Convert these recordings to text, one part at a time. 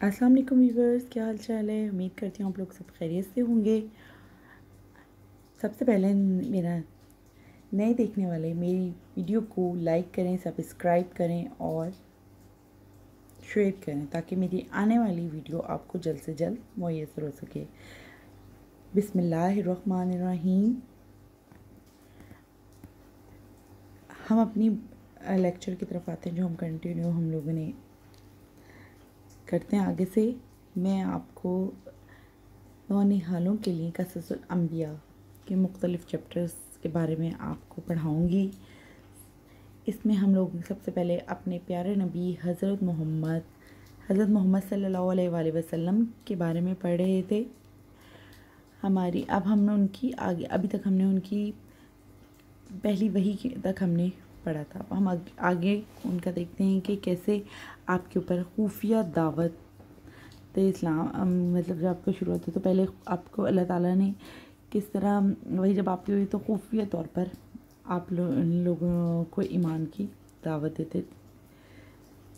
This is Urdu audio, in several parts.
السلام علیکم ویورز، کیا حال چال ہے؟ امید کرتی ہوں آپ لوگ سب خیریت سے ہوں گے۔ سب سے پہلے میرا نئے دیکھنے والے میری ویڈیو کو لائک کریں، سبسکرائب کریں اور شیئر کریں تاکہ میری آنے والی ویڈیو آپ کو جلد سے جلد میسر ہو سکے۔ بسم اللہ الرحمن الرحیم۔ ہم اپنی لیکچر کی طرف آتے ہیں جو ہم لوگوں نے کرتے ہیں آگے سے۔ میں آپ کو نونہالوں کے لیے قصص الانبیاء کے مختلف چیپٹرز کے بارے میں آپ کو پڑھاؤں گی۔ اس میں ہم لوگ سب سے پہلے اپنے پیارے نبی حضرت محمد صلی اللہ علیہ وآلہ وسلم کے بارے میں پڑھ رہے تھے۔ اب ہم نے ابھی تک ہم نے ان کی پہلی وحی تک ہم نے پڑھا تھا۔ اب ہم آگے ان کا دیکھتے ہیں کہ کیسے آپ کے اوپر خفیہ دعوت اسلام مطلب جب آپ کو شروع ہوتی ہے تو پہلے آپ کو اللہ تعالیٰ نے کس طرح وہی جب آپ کی ہوئی تو خفیہ طور پر آپ لوگوں کو ایمان کی دعوت دیتے۔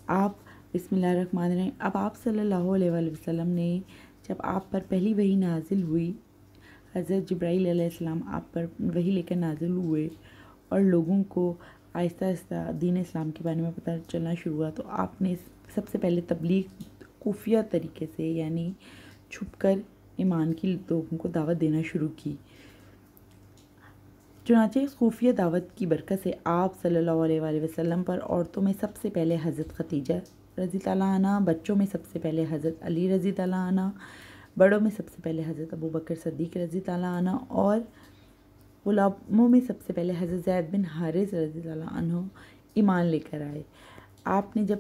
آپ بسم اللہ الرحمن الرحیم۔ اب آپ صلی اللہ علیہ وآلہ وسلم نے جب آپ پر پہلی وحی نازل ہوئی، حضرت جبرائیل علیہ السلام آپ پر وحی لے کر نازل ہوئے اور لوگوں کو آہستہ آہستہ دین اسلام کے بارے میں پتہ چلنا شروع ہوا، تو آپ نے سب سے پہلے تبلیغ خفیہ طریقے سے یعنی چھپ کر ایمان کی لوگوں کو دعوت دینا شروع کی۔ چنانچہ خفیہ دعوت کی برکت سے آپ صلی اللہ علیہ وآلہ وسلم پر عورتوں میں سب سے پہلے حضرت خدیجہ رضی اللہ عنہ، بچوں میں سب سے پہلے حضرت علی رضی اللہ عنہ، بڑوں میں سب سے پہلے حضرت ابوبکر صدیق رضی اللہ عنہ اور غلاموں میں سب سے پہلے حضرت زید بن حارث رضی اللہ عنہ ایمان لے کر آئے۔ آپ نے جب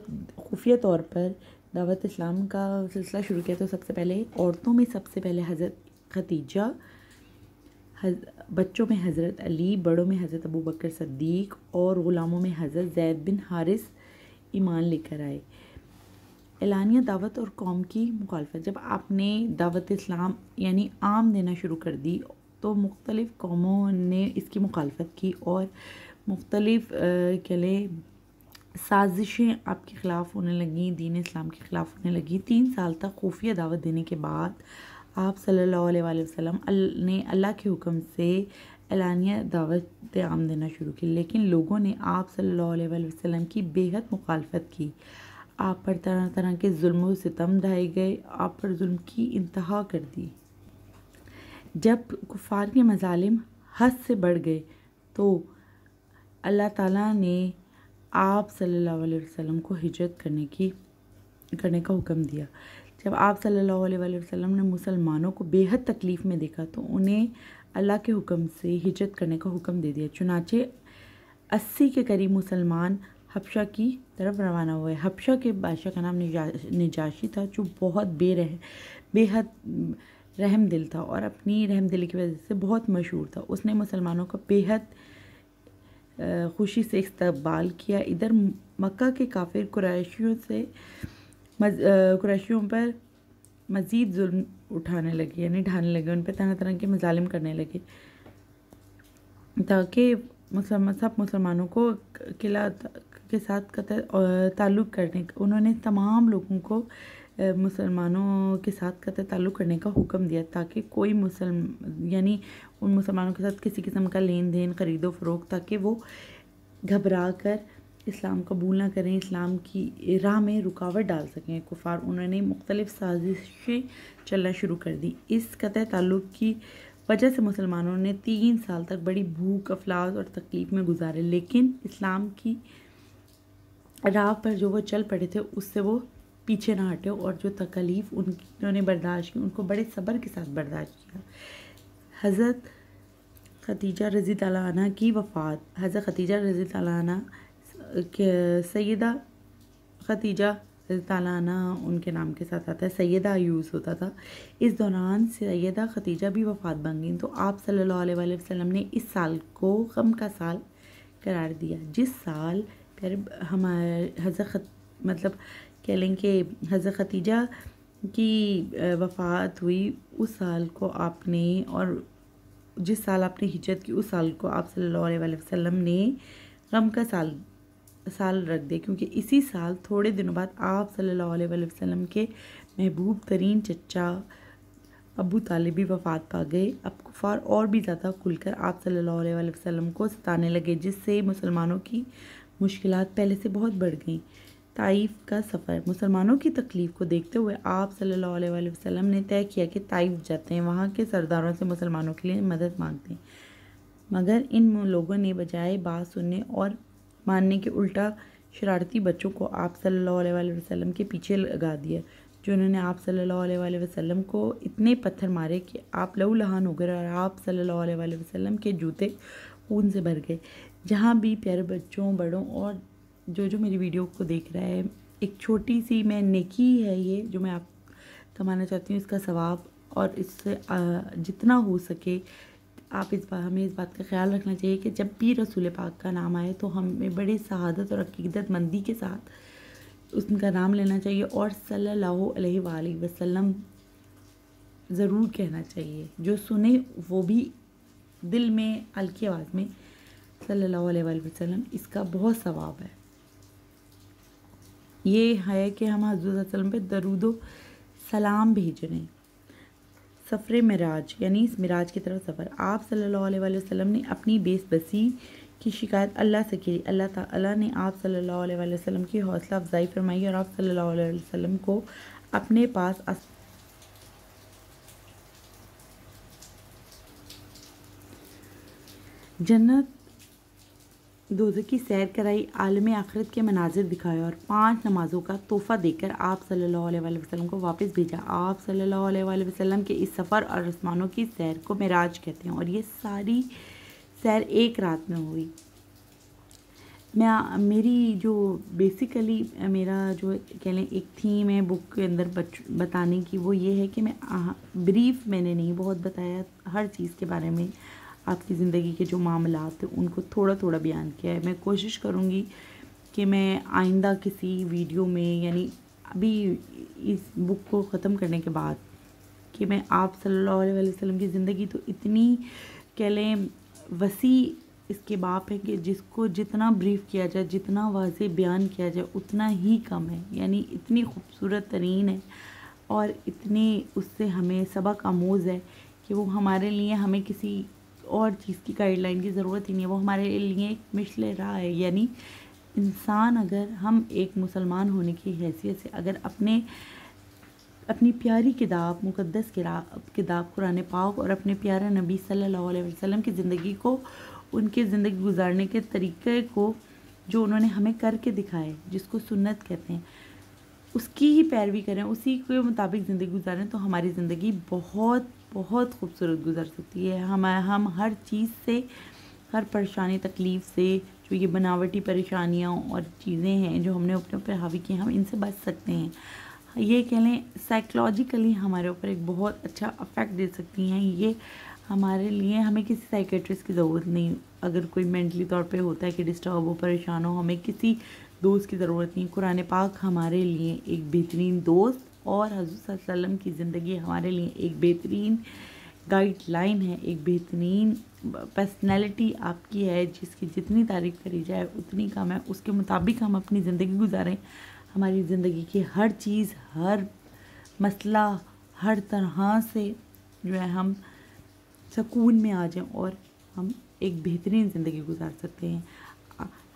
خفیہ طور پر دعوت اسلام کا سلسلہ شروع کیا تو سب سے پہلے عورتوں میں سب سے پہلے حضرت خدیجہ، بچوں میں حضرت علی، بڑوں میں حضرت ابوبکر صدیق اور غلاموں میں حضرت زید بن حارث ایمان لے کر آئے۔ اعلانیہ دعوت اور قوم کی مخالفت۔ جب آپ نے دعوت اسلام یعنی عام دینا شروع کر دی تو مختلف قوموں نے اس کی مخالفت کی اور مختلف سازشیں آپ کے خلاف ہونے لگیں، دین اسلام کے خلاف ہونے لگیں۔ 3 سال تک خفیہ دعوت دینے کے بعد آپ صلی اللہ علیہ وآلہ وسلم نے اللہ کے حکم سے اعلانیہ دعوت عام دینا شروع کی، لیکن لوگوں نے آپ صلی اللہ علیہ وآلہ وسلم کی بے حد مخالفت کی۔ آپ پر طرح طرح کے ظلم و ستم ڈھائے گئے، آپ پر ظلم کی انتہا کر دی۔ جب کفار کے مظالم حد سے بڑھ گئے تو اللہ تعالیٰ نے آپ صلی اللہ علیہ وسلم کو ہجرت کرنے کا حکم دیا۔ جب آپ صلی اللہ علیہ وآلہ وسلم نے مسلمانوں کو بے حد تکلیف میں دیکھا تو انہیں اللہ کے حکم سے ہجرت کرنے کا حکم دے دیا۔ چنانچہ 80 کے قریب مسلمان حبشہ کی طرف روانہ ہوئے۔ حبشہ کے بادشاہ کا نام نجاشی تھا جو بہت بے حد رحم دل تھا اور اپنی رحم دلی کی وجہ سے بہت مشہور تھا۔ اس نے مسلمانوں کا بے حد خوشی سے استقبال کیا۔ ادھر مکہ کے کافر قریشیوں پر مزید ظلم اٹھانے لگے یعنی ڈھانے لگے، ان پہ طرح طرح کے مظالم کرنے لگے تاکہ سب مسلمانوں کو قلعہ کے ساتھ قطع تعلق کرنے انہوں نے تمام لوگوں کو مسلمانوں کے ساتھ قطع تعلق کرنے کا حکم دیا تاکہ کوئی یعنی ان مسلمانوں کے ساتھ کسی قسم کا لین دین، خرید و فروخت، تاکہ وہ گھبرا کر اسلام قبول نہ کریں، اسلام کی راہ میں رکاوٹ ڈال سکیں کفار۔ انہوں نے مختلف سازشیں چلنا شروع کر دی۔ اس قطع تعلق کی وجہ سے مسلمانوں نے 3 سال تک بڑی بھوک، افلاس اور تکلیف میں گزارے، لیکن اسلام کی راہ پر جو وہ چل پڑے تھے اس سے وہ پیچھے نہ ہٹے اور جو تکلیف انہوں نے برداشت کی ان کو بڑے صبر کے ساتھ برداشت کیا۔ حضرت خدیجہ رضی اللہ عنہ کی وفات۔ حضرت خدیجہ رضی اللہ عنہ سیدہ خدیجہ رضی اللہ عنہ ان کے نام کے ساتھ آتا ہے، سیدہ ایوس ہوتا تھا۔ اس دوران سیدہ خدیجہ بھی وفات بن گئیں تو آپ صلی اللہ علیہ وآلہ وسلم نے اس سال کو غم کا سال قرار دیا۔ جس سال ہمارے مطلب کہہ لیں کہ حضرت خدیجہ کی وفات ہوئی اس سال کو آپ نے، اور جس سال آپ نے ہجرت کی اس سال کو آپ صلی اللہ علیہ وآلہ وسلم نے غم کا سال سال رکھ دے، کیونکہ اسی سال تھوڑے دنوں بعد آپ صلی اللہ علیہ وآلہ وسلم کے محبوب ترین چچا ابو طالب بھی وفات پا گئے۔ اب کفار اور بھی زیادہ کھل کر آپ صلی اللہ علیہ وآلہ وسلم کو ستانے لگے، جس سے مسلمانوں کی مشکلات پہلے سے بہت بڑھ گئیں۔ طائف کا سفر۔ مسلمانوں کی تکلیف کو دیکھتے ہوئے آپ صلی اللہ علیہ وآلہ وسلم نے طے کیا کہ طائف جاتے ہیں، وہاں کے سرداروں سے مسلمانوں کے لیے مدد مانگتے ہیں، مگر ان لوگوں نے بجائے بات سننے اور ماننے کے الٹا شرارتی بچوں کو آپ صلی اللہ علیہ وآلہ وسلم کے پیچھے لگا دیا، جنہوں نے آپ صلی اللہ علیہ وآلہ وسلم کو اتنے پتھر مارے کہ آپ لہو لہان ہو گئے اور آپ صلی اللہ علیہ وآلہ وسلم کے جوتے خون سے بھر گئے۔ جہاں بھی پیارے بچوں، بڑوں اور جو میری ویڈیو کو دیکھ رہا ہے، ایک چھوٹی سی میں نیکی ہے یہ جو میں آپ کمانا چاہتی ہوں، اس کا ثواب، اور اس سے جتنا ہو سکے آپ ہمیں اس بات کا خیال رکھنا چاہیے کہ جب بھی رسول پاک کا نام آئے تو ہمیں بڑی سعادت اور عقیدت مندی کے ساتھ اس کا نام لینا چاہیے، اور صلی اللہ علیہ وآلہ وسلم ضرور کہنا چاہیے۔ جو سنے وہ بھی دل میں ہلکی آواز میں صلی اللہ علیہ وآلہ وسلم، اس کا بہت ثواب ہے۔ یہ ہے کہ ہم حضور صلی اللہ علیہ وسلم پہ درود و سلام بھیج رہے ہیں۔ سفر معراج، یعنی اس معراج کی طرف سفر۔ آپ صلی اللہ علیہ وآلہ وسلم نے اپنی بیس بسی کی شکایت اللہ سے کی۔ اللہ تعالیٰ نے آپ صلی اللہ علیہ وآلہ وسلم کی حوصلہ افزائی فرمائی اور آپ صلی اللہ علیہ وسلم کو اپنے پاس جنت دوزخ کی سیر کرائی، عالم آخرت کے مناظر دکھائے اور 5 نمازوں کا تحفہ دے کر آپ صلی اللہ علیہ وآلہ وسلم کو واپس بھیجا۔ آپ صلی اللہ علیہ وآلہ وسلم کے اس سفر اور آسمانوں کی سیر کو معراج کہتے ہیں، اور یہ ساری سیر ایک رات میں ہوئی۔ میری جو بیسیکلی میرا جو کہہ لیں ایک تھیم ہے بک کے اندر بتانے کی، وہ یہ ہے کہ میں بریف میں نے نہیں بہت بتایا، ہر چیز کے بارے میں آپ کی زندگی کے جو معاملات ہیں ان کو تھوڑا تھوڑا بیان کیا ہے۔ میں کوشش کروں گی کہ میں آئندہ کسی ویڈیو میں، یعنی ابھی اس بک کو ختم کرنے کے بعد، کہ میں آپ صلی اللہ علیہ وسلم کی زندگی تو اتنی کہہ لیں وسیع اس کے باپ ہے کہ جس کو جتنا بریف کیا جائے، جتنا واضح بیان کیا جائے اتنا ہی کم ہے، یعنی اتنی خوبصورت ترین ہے اور اتنی اس سے ہمیں سبق آموز ہے کہ وہ ہمارے لیے، ہمیں کسی اور چیز کی گائیڈ لائن کی ضرورت ہی نہیں ہے، وہ ہمارے لیے ایک مشل راہ ہے۔ یعنی انسان اگر ہم ایک مسلمان ہونے کی حیثیت سے اگر اپنی پیاری کتاب، مقدس کتاب قرآن پاک اور اپنے پیارے نبی صلی اللہ علیہ وسلم کی زندگی کو، ان کے زندگی گزارنے کے طریقے کو جو انہوں نے ہمیں کر کے دکھائے، جس کو سنت کہتے ہیں، اس کی ہی پیروی کریں، اسی کے مطابق زندگی گزاریں، تو ہماری زندگی بہت بہت خوبصورت گزر سکتی ہے۔ ہم ہر چیز سے، ہر پریشانی تکلیف سے، جو یہ بناوٹی پریشانیاں اور چیزیں ہیں جو ہم نے اپنے اوپر حاوی کی ہیں، ہم ان سے بچ سکتے ہیں۔ یہ کہہ لیں سائیکلوجیکلی ہمارے اوپر ایک بہت اچھا افیکٹ دے سکتی ہیں یہ ہمارے لیے۔ ہمیں کسی سائیکیٹرسٹ کی ضرورت نہیں، اگر کوئی مینٹلی طور پہ ہوتا ہے کہ ڈسٹرب ہو، پریشان ہو، ہمیں کسی دوست کی ضرورت نہیں۔ قرآن پاک ہمارے لیے ایک بہترین دوست، اور حضور صلی اللہ علیہ وسلم کی زندگی ہمارے لیے ایک بہترین گائیڈ لائن ہے، ایک بہترین پرسنالٹی آپ کی ہے، جس کی جتنی تعریف کری جائے اتنی کم ہے۔ اس کے مطابق ہم اپنی زندگی گزاریں، ہماری زندگی کی ہر چیز، ہر مسئلہ، ہر طرح سے جو ہے ہم سکون میں آ جائیں اور ہم ایک بہترین زندگی گزار سکتے ہیں۔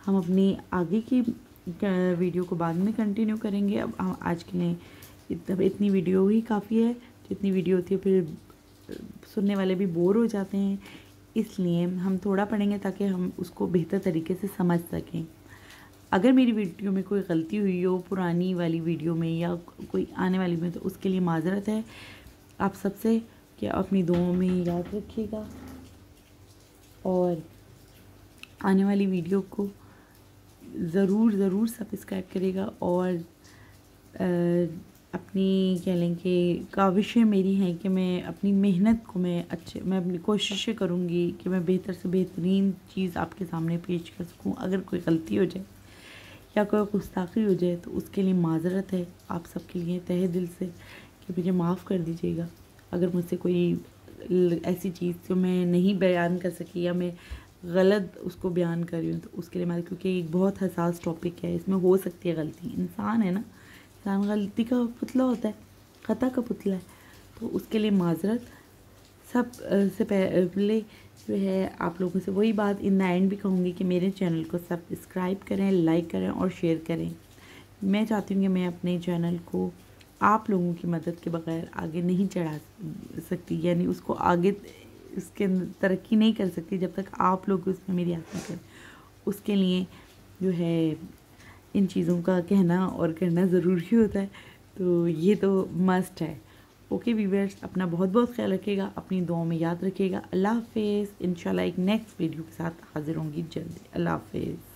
ہم اپنی آگے کی ویڈیو کو بعد میں کنٹینیو کریں گے۔ اب آج کے لیے اتنی ویڈیو ہی کافی ہے، جتنی ویڈیو ہوتی ہے پھر سننے والے بھی بور ہو جاتے ہیں، اس لیے ہم تھوڑا پڑھیں گے تاکہ ہم اس کو بہتر طریقے سے سمجھ سکیں۔ اگر میری ویڈیو میں کوئی غلطی ہوئی ہو، پرانی والی ویڈیو میں یا کوئی آنے والی میں، تو اس کے لیے معذرت ہے آپ سب سے، کہ اپنی دعاؤں میں یاد رکھیے گا اور آنے والی ویڈیو کو ضرور سبسکرائب کرے گا، اور اپنی کہہ لیں کہ کاوشیں میری ہیں کہ میں اپنی محنت کو میں اپنی کوششیں کروں گی کہ میں بہتر سے بہترین چیز آپ کے سامنے پیش کر سکوں۔ اگر کوئی غلطی ہو جائے یا کوئی گستاخی ہو جائے تو اس کے لیے معذرت ہے آپ سب کے لیے تہہ دل سے، کہ مجھے معاف کر دیجیے گا۔ اگر مجھ سے کوئی ایسی چیز جو میں نہیں بیان کر سکی یا میں غلط اس کو بیان کر رہی ہوں تو اس کے لیے میں، کیونکہ ایک بہت حساس ٹاپک ہے، اس میں ہو سکتی ہے غلطی، انسان ہے نا، انسان غلطی کا پتلا ہوتا ہے، خطا کا پتلا ہے، تو اس کے لیے معذرت۔ سب سے پہلے جو ہے آپ لوگوں سے وہی بات ان دا اینڈ بھی کہوں گی کہ میرے چینل کو سبسکرائب کریں، لائک کریں اور شیئر کریں۔ میں چاہتی ہوں کہ میں اپنے چینل کو آپ لوگوں کی مدد کے بغیر آگے نہیں چڑھا سکتی، یعنی اس کو آگے اس کے ترقی نہیں کر سکتی جب تک آپ لوگ اس میں میری ہیلپ نہیں کریں۔ اس کے لیے جو ہے ان چیزوں کا کہنا اور کرنا ضروری ہوتا ہے، تو یہ تو مسٹ ہے۔ اوکے ویورز، اپنا بہت بہت خیال رکھیے گا، اپنی دعاؤں میں یاد رکھیے گا۔ اللہ حافظ۔ انشاءاللہ ایک نیکسٹ ویڈیو کے ساتھ حاضر ہوں گی جلدی۔ اللہ حافظ۔